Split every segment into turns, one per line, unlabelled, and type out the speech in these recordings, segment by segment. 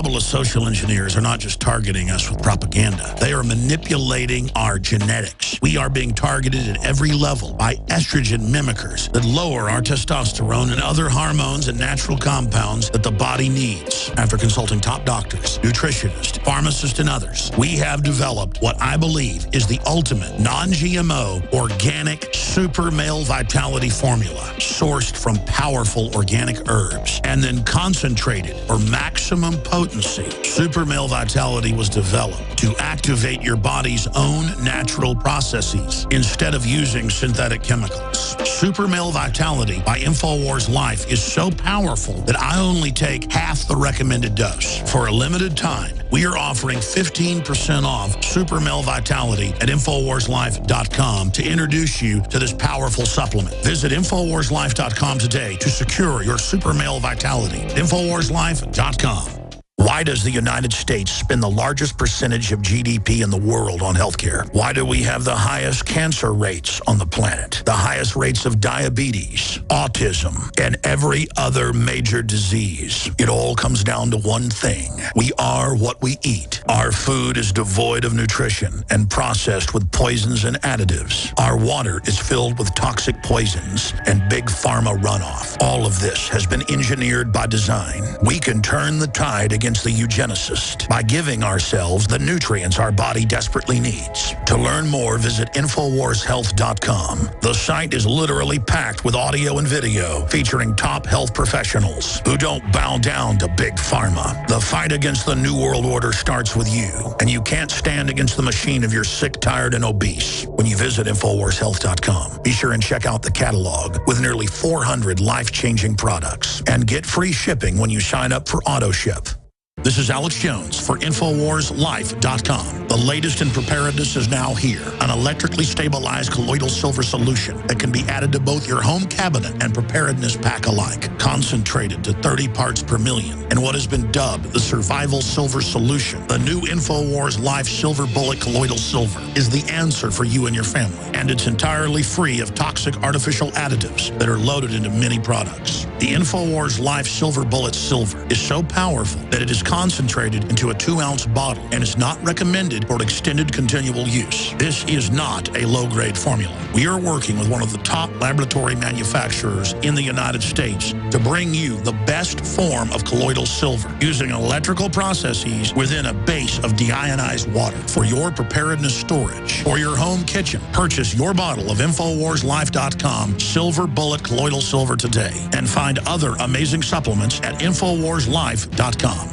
globalist social engineers are not just targeting us with propaganda. They are manipulating our genetics. We are being targeted at every level by estrogen mimickers that lower our testosterone and other hormones and natural compounds that the body needs. After consulting top doctors, nutritionists, pharmacists, and others, we have developed what I believe is the ultimate non-GMO organic super male vitality formula sourced from powerful organic herbs and then concentrated for maximum potency. Super male vitality was developed to activate your body's own natural processes instead of using synthetic chemicals. Super male vitality by InfoWars Life is so powerful that I only take half the recommended dose. For a limited time, we are offering 15% off Super Male Vitality at InfoWarsLife.com to introduce you to this powerful supplement. Visit InfoWarsLife.com today to secure your Super Male Vitality at InfoWarsLife.com. Why does the United States spend the largest percentage of GDP in the world on healthcare? Why do we have the highest cancer rates on the planet, the highest rates of diabetes, autism, and every other major disease? It all comes down to one thing. We are what we eat. Our food is devoid of nutrition and processed with poisons and additives. Our water is filled with toxic poisons and big pharma runoff. All of this has been engineered by design. We can turn the tide against the eugenicist by giving ourselves the nutrients our body desperately needs. To learn more, visit InfoWarsHealth.com. The site is literally packed with audio and video featuring top health professionals who don't bow down to big pharma. The fight against the New World Order starts with you, and you can't stand against the machine if you're sick, tired, and obese. When you visit InfoWarsHealth.com, be sure and check out the catalog with nearly 400 life-changing products and get free shipping when you sign up for AutoShip. This is Alex Jones for InfoWarsLife.com. The latest in preparedness is now here. An electrically stabilized colloidal silver solution that can be added to both your home cabinet and preparedness pack alike. Concentrated to 30 parts per million in what has been dubbed the survival silver solution. The new InfoWars Life Silver Bullet Colloidal Silver is the answer for you and your family. And it's entirely free of toxic artificial additives that are loaded into many products. The InfoWars Life Silver Bullet Silver is so powerful that it is concentrated into a 2-ounce bottle and is not recommended for extended continual use. This is not a low-grade formula. We are working with one of the top laboratory manufacturers in the United States to bring you the best form of colloidal silver using electrical processes within a base of deionized water for your preparedness storage or your home kitchen. Purchase your bottle of InfoWarsLife.com Silver Bullet Colloidal Silver today and find other amazing supplements at InfoWarsLife.com.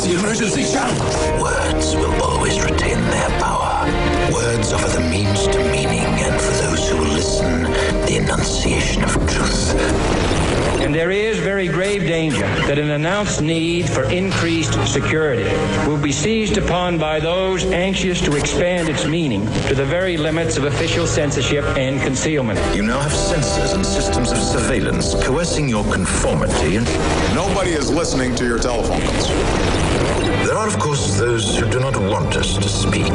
The emergency sound.
Words will always retain their power. Words offer the means to meaning, and for those who will listen, the enunciation of truth.
And there is very grave danger that an announced need for increased security will be seized upon by those anxious to expand its meaning to the very limits of official censorship and concealment.
You now have sensors and systems of surveillance coercing your conformity, and
Nobody is listening to your telephone calls.
there are, of course, those who do not want us to speak.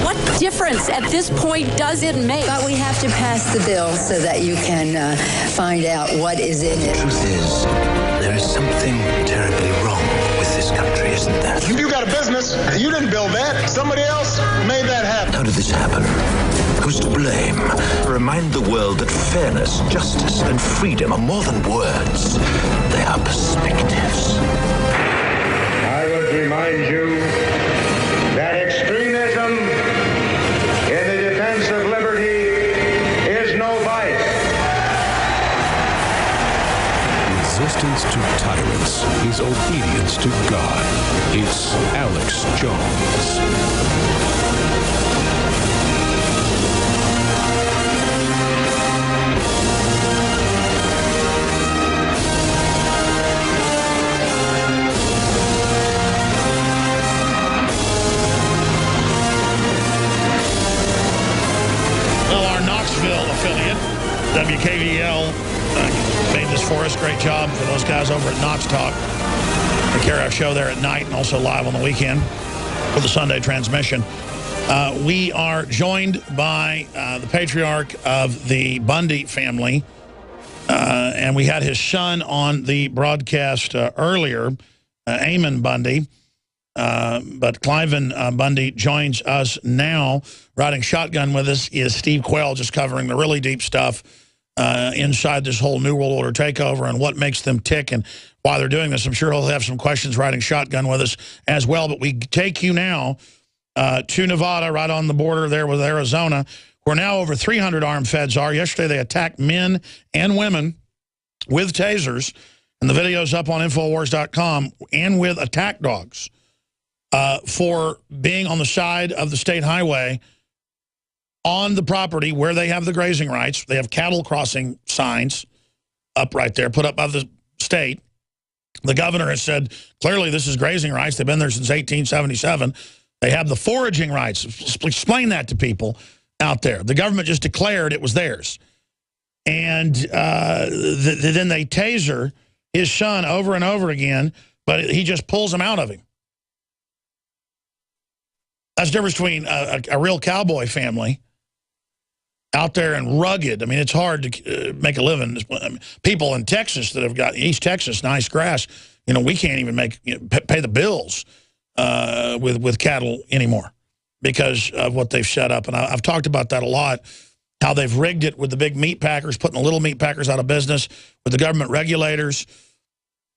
What difference at this point does it make?
But we have to pass the bill so that you can find out what is in it.
The truth is, there is something terribly wrong with this country, isn't there?
You got a business. You didn't build that. Somebody else made that happen.
How did this happen? Who's to blame? Remind the world that fairness, justice, and freedom are more than words. They are perspectives.
I would remind you that extremism in the defense of liberty is no vice.
Resistance to tyrants is obedience to God. It's Alex Jones.
Affiliate, WKVL, made this for us. Great job for those guys over at Knox Talk. They carry our show there at night and also live on the weekend for the Sunday transmission. We are joined by the patriarch of the Bundy family, And we had his son on the broadcast earlier, Eamon Bundy. But Cliven Bundy joins us now. Riding shotgun with us is Steve Quayle, just covering the really deep stuff inside this whole New World Order takeover and what makes them tick and why they're doing this. I'm sure he'll have some questions riding shotgun with us as well. But we take you now to Nevada, right on the border there with Arizona, where now over 300 armed feds are. Yesterday they attacked men and women with tasers, and the video's up on Infowars.com, and with attack dogs for being on the side of the state highway on the property where they have the grazing rights. They have cattle crossing signs up right there, put up by the state. The governor has said, clearly this is grazing rights. They've been there since 1877. They have the foraging rights. Explain that to people out there. The government just declared it was theirs. And then they taser his son over and over again, but he just pulls him out of him. That's the difference between a real cowboy family out there and rugged. I mean, it's hard to make a living. People in Texas that have got East Texas, nice grass, you know, we can't even pay the bills with cattle anymore because of what they've set up. And I've talked about that a lot, how they've rigged it with the big meat packers, putting the little meat packers out of business, with the government regulators.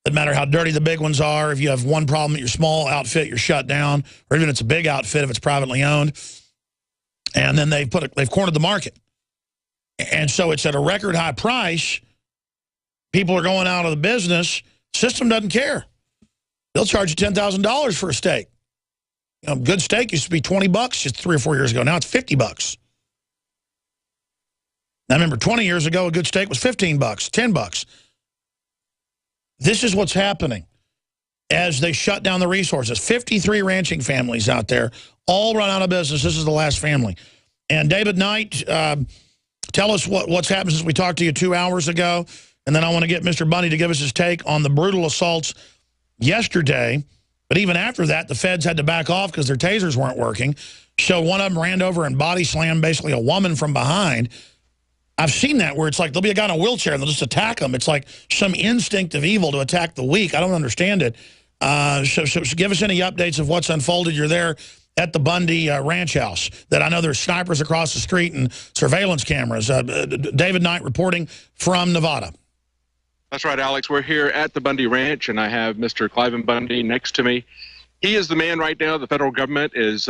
Doesn't matter how dirty the big ones are. If you have one problem at your small outfit, you're shut down, or even it's a big outfit if it's privately owned. And then they've cornered the market. And so it's at a record high price. People are going out of the business. System doesn't care. They'll charge you $10,000 for a steak. You know, good steak used to be $20 just 3 or 4 years ago. Now it's $50. Now remember, 20 years ago, a good steak was $15, $10. This is what's happening as they shut down the resources. 53 ranching families out there, all run out of business. This is the last family. And David Knight, tell us what's happened since we talked to you 2 hours ago. And then I want to get Mr. Bundy to give us his take on the brutal assaults yesterday. But even after that, the feds had to back off because their tasers weren't working. So one of them ran over and body slammed basically a woman from behind. I've seen that where it's like there'll be a guy in a wheelchair and they'll just attack him. It's like some instinct of evil to attack the weak. I don't understand it. So give us any updates of what's unfolded. You're there at the Bundy ranch house that I know there's snipers across the street and surveillance cameras. David Knight reporting from Nevada.
That's right, Alex. We're here at the Bundy Ranch, and I have Mr. Cliven Bundy next to me. He is the man right now the federal government is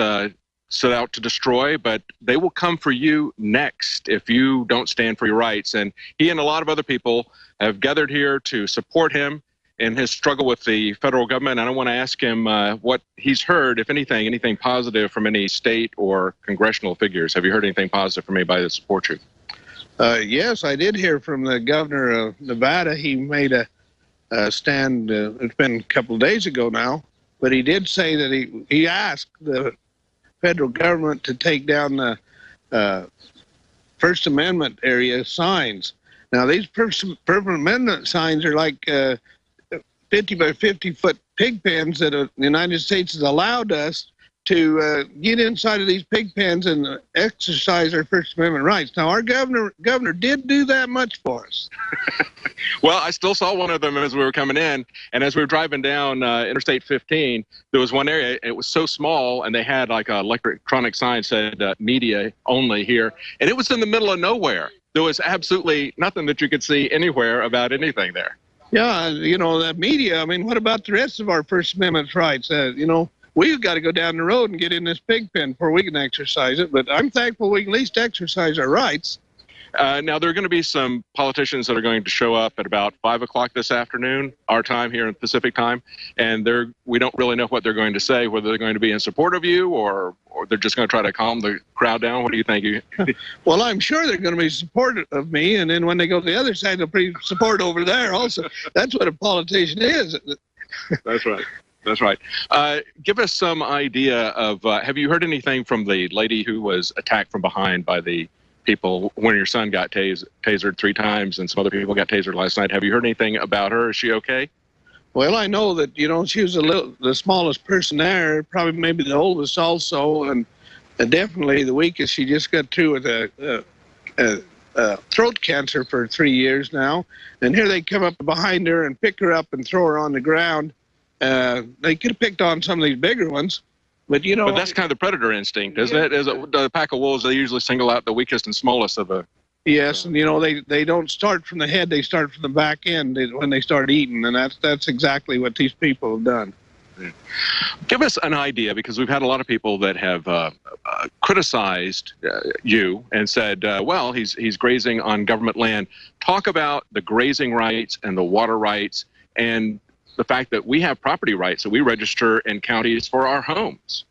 set out to destroy, but they will come for you next if you don't stand for your rights. And he and a lot of other people have gathered here to support him in his struggle with the federal government. And I want to ask him what he's heard, if anything positive from any state or congressional figures. Have you heard anything positive from anybody that supports you?
Yes, I did hear from the governor of Nevada. He made a stand, it's been a couple of days ago now, but he did say that he asked the federal government to take down the First Amendment area signs. Now, these First Amendment signs are like 50 by 50 foot pig pens that the United States has allowed us to get inside of these pig pens and exercise our First Amendment rights. Now, our governor did do that much for us.
Well, I still saw one of them as we were coming in, and as we were driving down Interstate 15, there was one area, it was so small, and they had like an electronic sign said media only here, and it was in the middle of nowhere. There was absolutely nothing that you could see anywhere about anything there.
Yeah, you know, the media, I mean, what about the rest of our First Amendment rights? You know, we've got to go down the road and get in this pig pen before we can exercise it, but I'm thankful we can at least exercise our rights.
Now, there are going to be some politicians that are going to show up at about 5 o'clock this afternoon, our time here in Pacific time, and we don't really know what they're going to say, whether they're going to be in support of you or they're just going to try to calm the crowd down. What do you think?
Well, I'm sure they're going to be supportive of me, and then when they go to the other side, they'll be support over there also. That's what a politician is.
That's right. That's right. Give us some idea of, have you heard anything from the lady who was attacked from behind by the people when your son got tasered 3 times and some other people got tasered last night? Have you heard anything about her? Is she okay?
Well, I know that, you know, she was the smallest person there, probably maybe the oldest also, and definitely the weakest. She just got through with a throat cancer for 3 years now, and here they come up behind her and pick her up and throw her on the ground. They could have picked on some of these bigger ones, but you know.
But that's kind of the predator instinct, isn't it? Is it the pack of wolves? They usually single out the weakest and smallest of the.
Yes, and you know they don't start from the head; they start from the back end when they start eating, and that's exactly what these people have done.
Give us an idea, because we've had a lot of people that have criticized you and said, well, he's grazing on government land. Talk about the grazing rights and the water rights and the fact that we have property rights that we register in counties for our homes.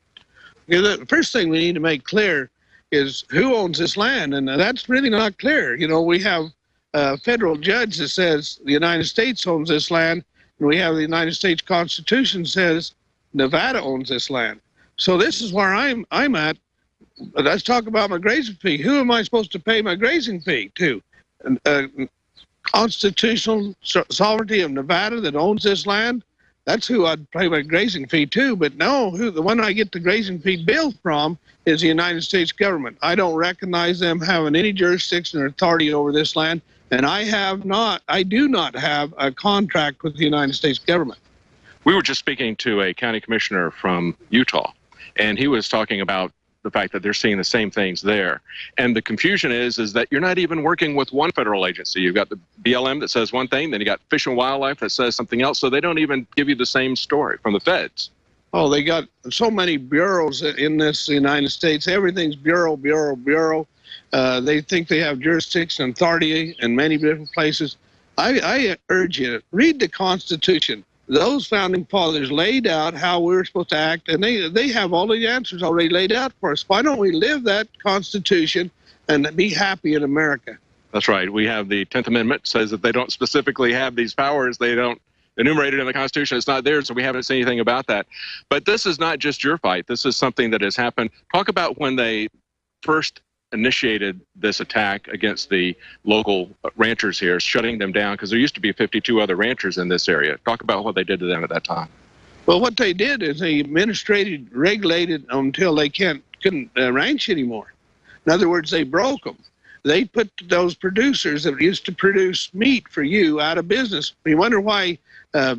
The first thing we need to make clear is who owns this land, and that's really not clear. You know, we have a federal judge that says the United States owns this land, and we have the United States Constitution says Nevada owns this land. So this is where I'm at. Let's talk about my grazing fee. Who am I supposed to pay my grazing fee to? Constitutional sovereignty of Nevada that owns this land? That's who I'd pay my grazing fee to. But no, the one I get the grazing fee bill from is the United States government. I don't recognize them having any jurisdiction or authority over this land. And I do not have a contract with the United States government.
We were just speaking to a county commissioner from Utah, and he was talking about the fact that they're seeing the same things there. And the confusion is that you're not even working with one federal agency. You've got the BLM that says one thing, then you got Fish and Wildlife that says something else, so they don't even give you the same story from the feds.
Oh, they got so many bureaus in this United States. Everything's bureau, bureau, bureau. They think they have jurisdiction and authority in many different places. I urge you, read the Constitution. Those founding fathers laid out how we're supposed to act, and they have all the answers already laid out for us. Why don't we live that Constitution and be happy in America?
That's right. We have the 10th Amendment says that they don't specifically have these powers. They don't enumerate it in the Constitution. It's not there, so we haven't seen anything about that. But this is not just your fight. This is something that has happened. Talk about when they first initiated this attack against the local ranchers here, shutting them down, because there used to be 52 other ranchers in this area. Talk about what they did to them at that time.
Well, what they did is they administrated, regulated until they couldn't ranch anymore. In other words, they broke them. They put those producers that used to produce meat for you out of business. You wonder why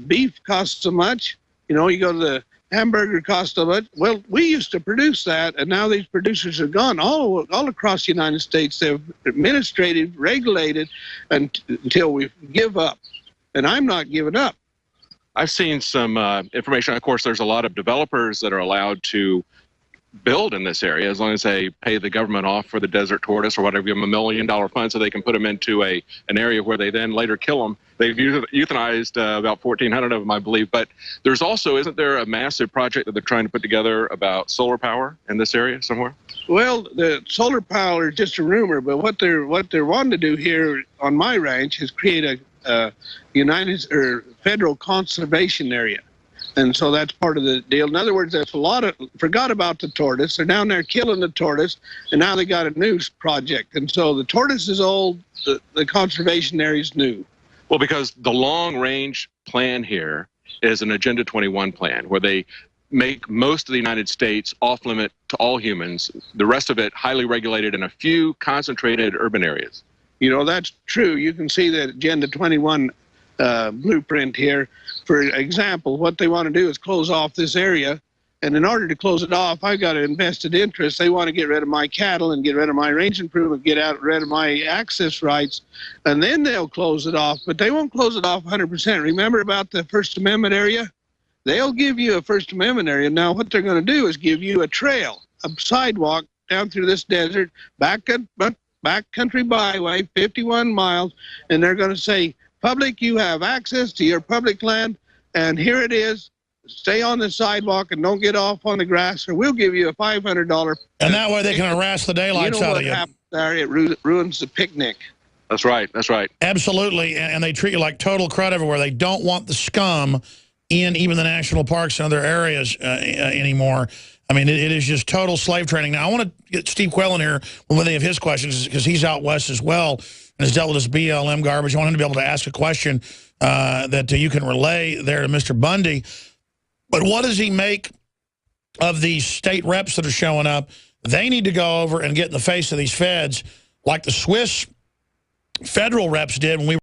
beef costs so much? You know, you go to the hamburger cost so much. Well, we used to produce that, and now these producers are gone all across the United States. They've administrated, regulated until we give up. And I'm not giving up.
I've seen some information. Of course, there's a lot of developers that are allowed to build in this area as long as they pay the government off for the desert tortoise or whatever, give them $1 million fund so they can put them into an area where they then later kill them. They've euthanized about 1,400 of them, I believe. But there's also, isn't there a massive project that they're trying to put together about solar power in this area somewhere?
Well, the solar power is just a rumor, but what they're wanting to do here on my ranch is create a federal conservation area. And so that's part of the deal. In other words, there's forgot about the tortoise. They're down there killing the tortoise, and now they got a new project. And so the tortoise is old, the conservation area is new.
Well, because the long-range plan here is an Agenda 21 plan, where they make most of the United States off-limit to all humans, the rest of it highly regulated in a few concentrated urban areas.
You know, that's true. You can see the Agenda 21 blueprint here. For example, what they want to do is close off this area, and in order to close it off, I've got an invested interest. They want to get rid of my cattle and get rid of my range improvement, rid of my access rights, and then they'll close it off. But they won't close it off 100%. Remember about the First Amendment area? They'll give you a First Amendment area. Now, what they're going to do is give you a trail, a sidewalk down through this desert, backcountry byway, 51 miles, and they're going to say, public, you have access to your public land, and here it is. Stay on the sidewalk and don't get off on the grass, or we'll give you a $500.
And that way they can harass the daylights out of you.
Happens there, it ruins the picnic.
That's right. That's right.
Absolutely. And they treat you like total crud everywhere. They don't want the scum in even the national parks and other areas anymore. I mean, it is just total slave training. Now, I want to get Steve Quayle here with any of his questions, because he's out west as well and has dealt with this BLM garbage. I want him to be able to ask a question that you can relay there to Mr. Bundy. But what does he make of these state reps that are showing up? They need to go over and get in the face of these feds, like the Swiss federal reps did when we